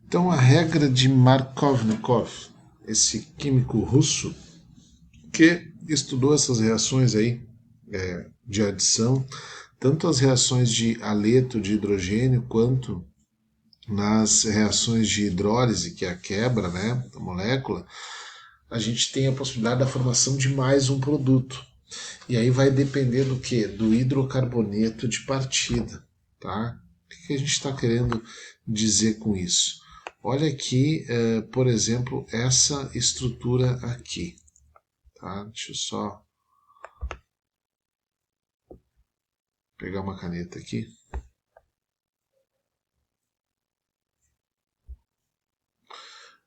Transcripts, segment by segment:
Então, a regra de Markovnikov, esse químico russo que estudou essas reações aí de adição, tanto as reações de haleto de hidrogênio quanto nas reações de hidrólise, que é a quebra, né, da molécula, a gente tem a possibilidade da formação de mais um produto. E aí vai depender do que? Do hidrocarboneto de partida. Tá? O que a gente está querendo dizer com isso? Olha aqui, por exemplo, essa estrutura aqui. Tá? Deixa eu só pegar uma caneta aqui.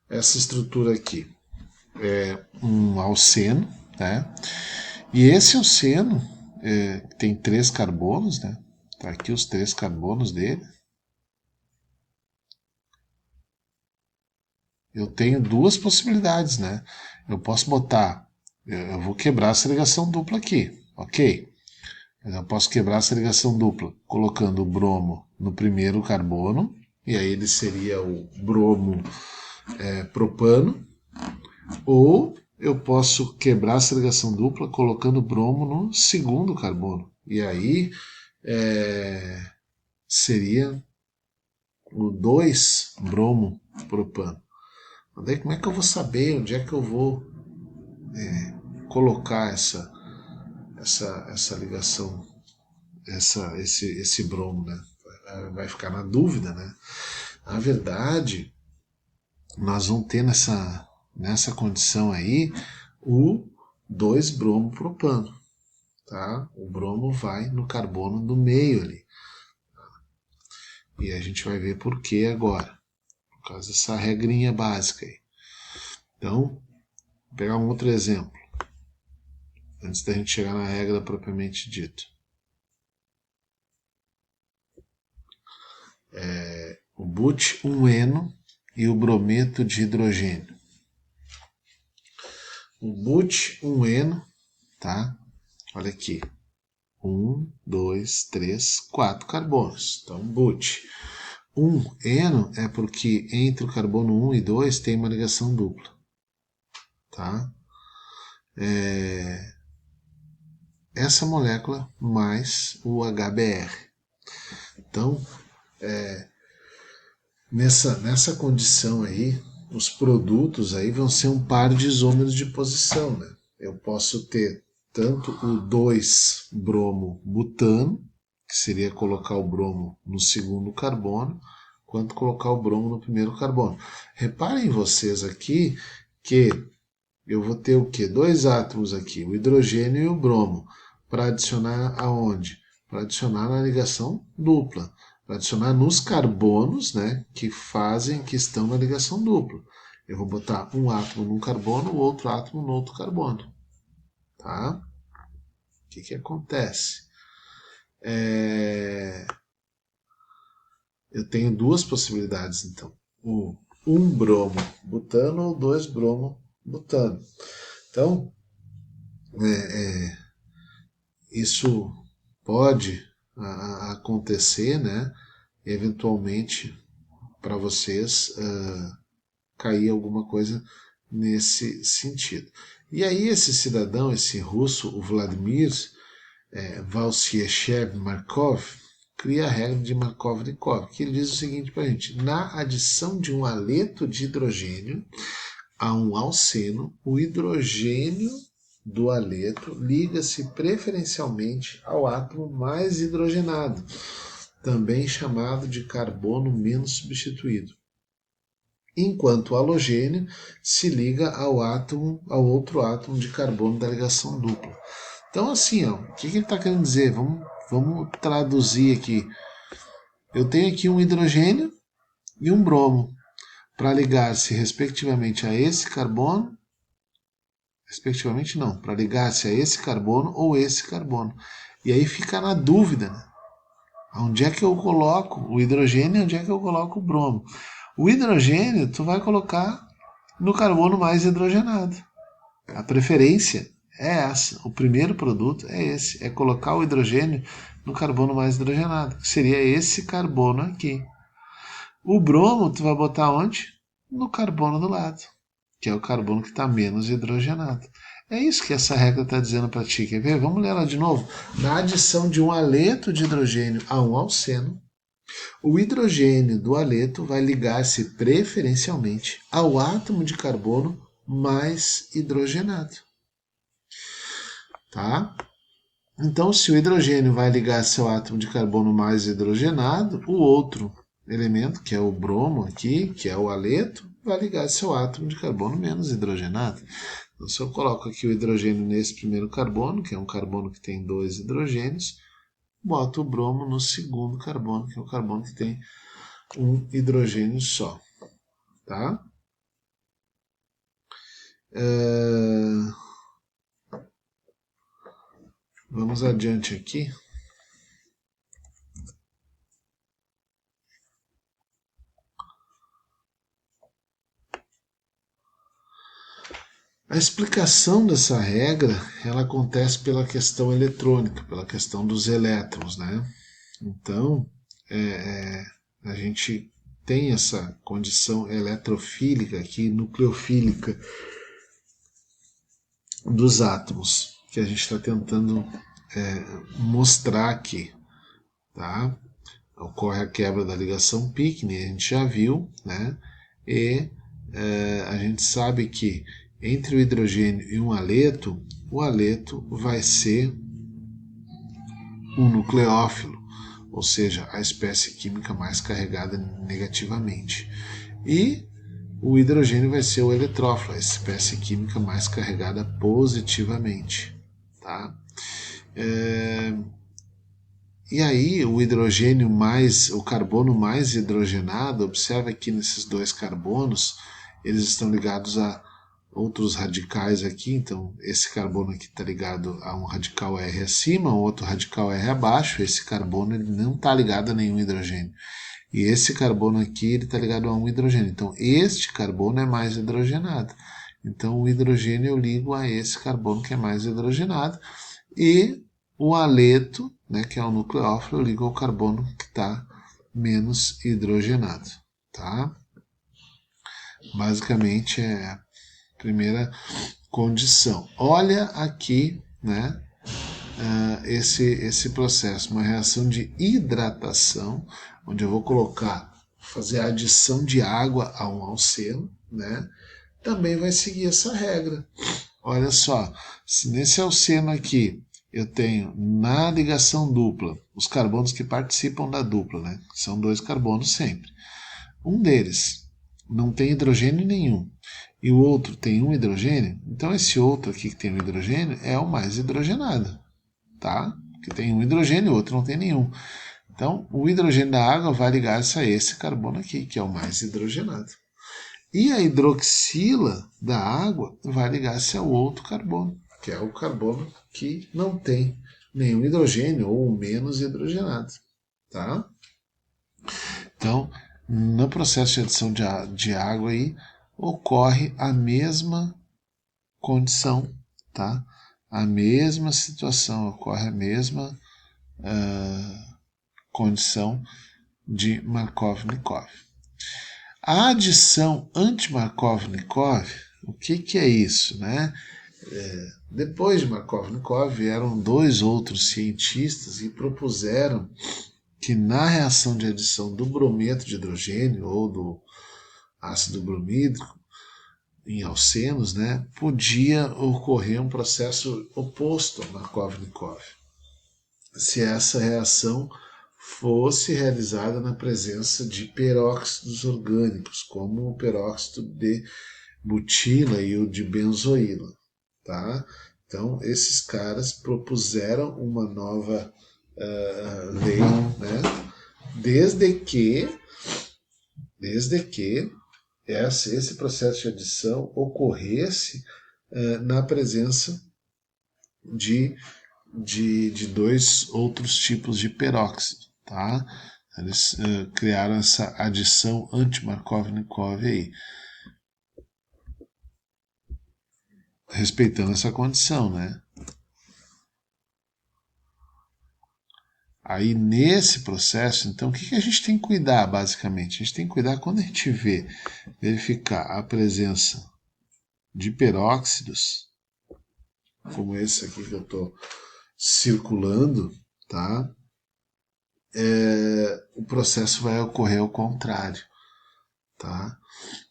Essa estrutura aqui é um alceno, né? E esse alceno tem 3 carbonos, né? Tá aqui os 3 carbonos dele. Eu tenho duas possibilidades, né? Eu posso botar, eu vou quebrar essa ligação dupla aqui, ok? Eu posso quebrar essa ligação dupla colocando o bromo no primeiro carbono, e aí ele seria o bromo propano, ou eu posso quebrar essa ligação dupla colocando o bromo no segundo carbono, e aí seria o 2 bromo propano. Daí como é que eu vou saber onde é que eu vou colocar essa ligação, esse bromo, né? Vai ficar na dúvida, né? Na verdade, nós vamos ter nessa condição aí o 2 bromo propano, tá? O bromo vai no carbono do meio ali. E a gente vai ver por que agora, por causa dessa regrinha básica aí. Então, vou pegar um outro exemplo, antes da gente chegar na regra propriamente dita. O but-1-eno e o brometo de hidrogênio. O but-1-eno, tá? Olha aqui. 1, 2, 3, 4 carbonos. Então, but. 1-eno é porque entre o carbono 1 e 2 tem uma ligação dupla. Tá? Essa molécula mais o HBr. Então, nessa condição aí, os produtos aí vão ser um par de isômeros de posição, né? Eu posso ter tanto o 2-bromo-butano, que seria colocar o bromo no segundo carbono, quanto colocar o bromo no primeiro carbono. Reparem vocês aqui que eu vou ter o quê? 2 átomos aqui, o hidrogênio e o bromo, para adicionar aonde? Para adicionar na ligação dupla, para adicionar nos carbonos, né, que estão na ligação dupla. Eu vou botar um átomo num carbono, o outro átomo no outro carbono. Tá? O que acontece? Eu tenho duas possibilidades, então. O 1-bromo butano ou 2-bromo butano. Então, isso pode acontecer, né? Eventualmente, para vocês cair alguma coisa nesse sentido. E aí esse cidadão, esse russo, o Vladimir Valsiechev Markov, cria a regra de Markovnikov, que ele diz o seguinte para a gente: na adição de um haleto de hidrogênio a um alceno, o hidrogênio do haleto liga-se preferencialmente ao átomo mais hidrogenado, também chamado de carbono menos substituído, enquanto o halogênio se liga ao outro átomo de carbono da ligação dupla. Então, assim, ó, o que ele está querendo dizer? Vamos traduzir aqui. Eu tenho aqui um hidrogênio e um bromo para ligar-se respectivamente a esse carbono, respectivamente não, para ligar-se a esse carbono ou esse carbono. E aí fica na dúvida, né? Onde é que eu coloco o hidrogênio e onde é que eu coloco o bromo? O hidrogênio tu vai colocar no carbono mais hidrogenado. A preferência é essa. O primeiro produto é esse, é colocar o hidrogênio no carbono mais hidrogenado, que seria esse carbono aqui. O bromo tu vai botar onde? No carbono do lado, que é o carbono que está menos hidrogenado. É isso que essa regra está dizendo para ti. Quer ver? Vamos ler ela de novo. Na adição de um haleto de hidrogênio a um alceno, o hidrogênio do haleto vai ligar-se preferencialmente ao átomo de carbono mais hidrogenado. Tá? Então, se o hidrogênio vai ligar-se ao átomo de carbono mais hidrogenado, o outro elemento, que é o bromo aqui, que é o haleto, vai ligar-se ao átomo de carbono menos hidrogenado. Então, se eu coloco aqui o hidrogênio nesse primeiro carbono, que é um carbono que tem dois hidrogênios, boto o bromo no segundo carbono, que é o carbono que tem um hidrogênio só. Tá? Vamos adiante aqui. A explicação dessa regra, ela acontece pela questão eletrônica, pela questão dos elétrons, né? Então, a gente tem essa condição eletrofílica aqui, nucleofílica dos átomos, que a gente está tentando mostrar aqui, tá? Ocorre a quebra da ligação π, que a gente já viu, né? E a gente sabe que entre o hidrogênio e um haleto, o haleto vai ser um nucleófilo, ou seja, a espécie química mais carregada negativamente. E o hidrogênio vai ser o eletrófilo, a espécie química mais carregada positivamente. Tá? E aí o hidrogênio mais, o carbono mais hidrogenado, observa aqui nesses dois carbonos, eles estão ligados a outros radicais aqui, então esse carbono aqui está ligado a um radical R acima, o outro radical R abaixo, esse carbono ele não está ligado a nenhum hidrogênio. E esse carbono aqui ele está ligado a um hidrogênio, então este carbono é mais hidrogenado. Então o hidrogênio eu ligo a esse carbono que é mais hidrogenado, e o haleto, né, que é o nucleófilo, eu ligo ao carbono que está menos hidrogenado. Tá? Basicamente é a primeira condição. Olha aqui, né, esse processo, uma reação de hidratação, onde eu vou fazer a adição de água a um alceno, né, também vai seguir essa regra. Olha só, se nesse alceno aqui eu tenho na ligação dupla os carbonos que participam da dupla, né? São dois carbonos sempre. Um deles não tem hidrogênio nenhum e o outro tem um hidrogênio, então esse outro aqui que tem um hidrogênio é o mais hidrogenado, tá? Que tem um hidrogênio e o outro não tem nenhum. Então, o hidrogênio da água vai ligar-se a esse carbono aqui, que é o mais hidrogenado. E a hidroxila da água vai ligar-se ao outro carbono, que é o carbono que não tem nenhum hidrogênio ou menos hidrogenado. Tá? Então, no processo de adição de água aí, ocorre a mesma condição, tá? A mesma situação, ocorre a mesma condição de Markov-Nikov. A adição anti-Markov-Nikov, o que é isso, né? Depois de Markov-Nikov vieram dois outros cientistas e propuseram que na reação de adição do brometo de hidrogênio ou do ácido bromídrico em alcenos, né, podia ocorrer um processo oposto a Markov-Nikov, se essa reação fosse realizada na presença de peróxidos orgânicos, como o peróxido de butila e o de benzoíla. Tá? Então, esses caras propuseram uma nova lei, né? desde que esse processo de adição ocorresse na presença de dois outros tipos de peróxido. Tá? Eles criaram essa adição anti-Markov-Nikov aí, respeitando essa condição, né? Aí nesse processo, então, o que a gente tem que cuidar, basicamente? A gente tem que cuidar quando a gente verificar a presença de peróxidos, como esse aqui que eu estou circulando, tá? O processo vai ocorrer ao contrário, tá?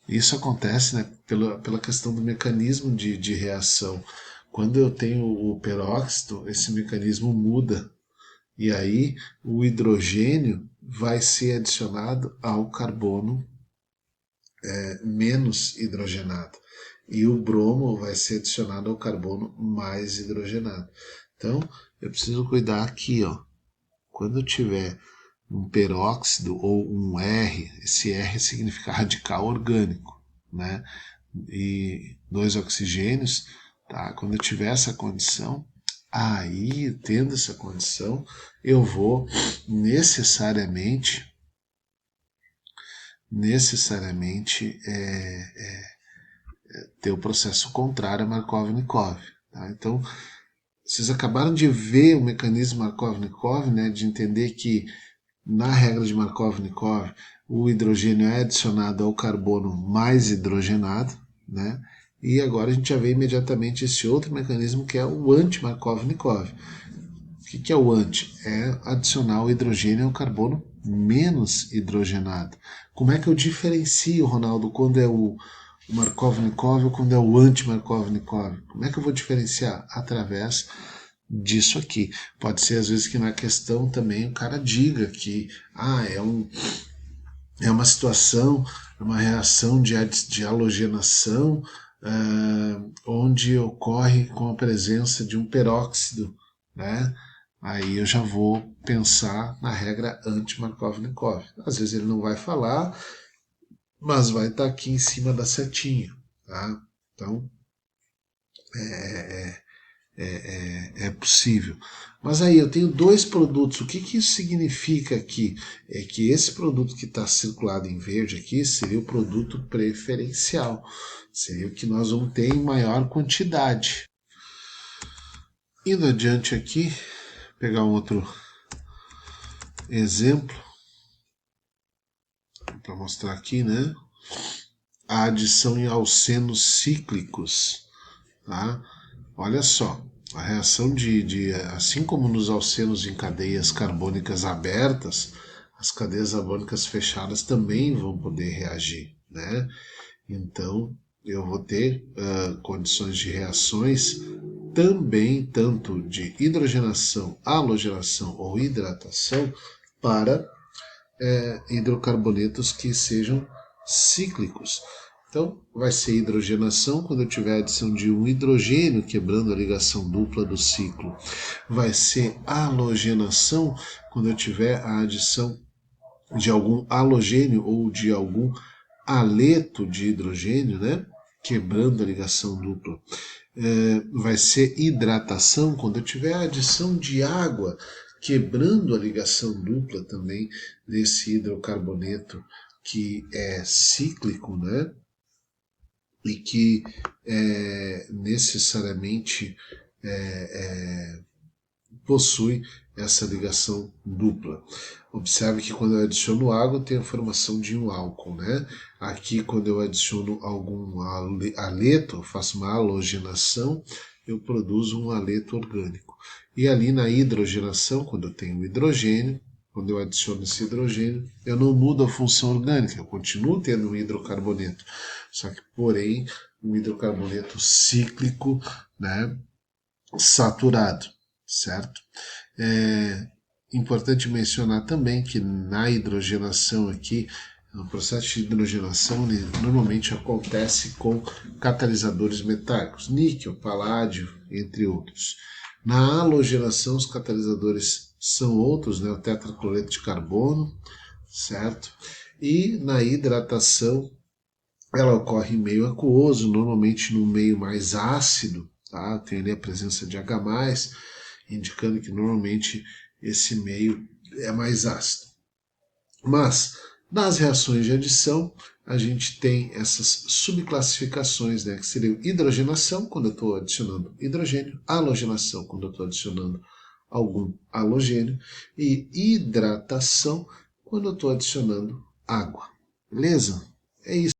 Isso acontece, né, pela questão do mecanismo de reação. Quando eu tenho o peróxido, esse mecanismo muda. E aí o hidrogênio vai ser adicionado ao carbono menos hidrogenado. E o bromo vai ser adicionado ao carbono mais hidrogenado. Então, eu preciso cuidar aqui, ó. Quando eu tiver um peróxido ou um R, esse R significa radical orgânico, né? E 2 oxigênios, tá? Quando eu tiver essa condição, aí, tendo essa condição, eu vou necessariamente ter o processo contrário a Markov-Nikov. Tá? Então, vocês acabaram de ver o mecanismo Markov-Nikov, né, de entender que na regra de Markov-Nikov o hidrogênio é adicionado ao carbono mais hidrogenado, né? E agora a gente já vê imediatamente esse outro mecanismo que é o anti-Markov-Nikov. O que é o anti? É adicionar o hidrogênio ao carbono menos hidrogenado. Como é que eu diferencio, Ronaldo, quando é o Markov-Nikov ou quando é o anti-Markov-Nikov? Como é que eu vou diferenciar? Através disso aqui. Pode ser às vezes que na questão também o cara diga que é uma situação, uma reação de halogenação onde ocorre com a presença de um peróxido, né? Aí eu já vou pensar na regra anti-Markov-Nikov. Às vezes ele não vai falar, mas vai estar aqui em cima da setinha, tá? Então é possível. Mas aí eu tenho dois produtos. O que isso significa aqui? É que esse produto que está circulado em verde aqui seria o produto preferencial. Seria o que nós vamos ter em maior quantidade. Indo adiante aqui, pegar um outro exemplo para mostrar aqui, né? A adição em alcenos cíclicos, tá? Olha só, a reação assim como nos alcenos em cadeias carbônicas abertas, as cadeias carbônicas fechadas também vão poder reagir, né? Então, eu vou ter condições de reações também, tanto de hidrogenação, halogenação ou hidratação, para hidrocarbonetos que sejam cíclicos. Então, vai ser hidrogenação quando eu tiver a adição de um hidrogênio, quebrando a ligação dupla do ciclo. Vai ser halogenação quando eu tiver a adição de algum halogênio ou de algum haleto de hidrogênio, né? Quebrando a ligação dupla. Vai ser hidratação quando eu tiver a adição de água, quebrando a ligação dupla também desse hidrocarboneto que é cíclico, né? E que necessariamente possui essa ligação dupla. Observe que quando eu adiciono água tem a formação de um álcool, né? Aqui quando eu adiciono algum haleto, eu faço uma halogenação, eu produzo um haleto orgânico. E ali na hidrogenação, quando eu tenho hidrogênio, quando eu adiciono esse hidrogênio, eu não mudo a função orgânica, eu continuo tendo um hidrocarboneto, só que, porém, um hidrocarboneto cíclico, né, saturado, certo? É importante mencionar também que na hidrogenação aqui, o processo de hidrogenação normalmente acontece com catalisadores metálicos, níquel, paládio, entre outros. Na halogenação, os catalisadores são outros, né? O tetracloreto de carbono, certo? E na hidratação, ela ocorre em meio aquoso, normalmente no meio mais ácido, tá? Tem ali a presença de H+, indicando que normalmente esse meio é mais ácido. Mas nas reações de adição, a gente tem essas subclassificações, né, que seriam hidrogenação, quando eu estou adicionando hidrogênio, halogenação, quando eu estou adicionando algum halogênio, e hidratação quando eu estou adicionando água. Beleza? É isso.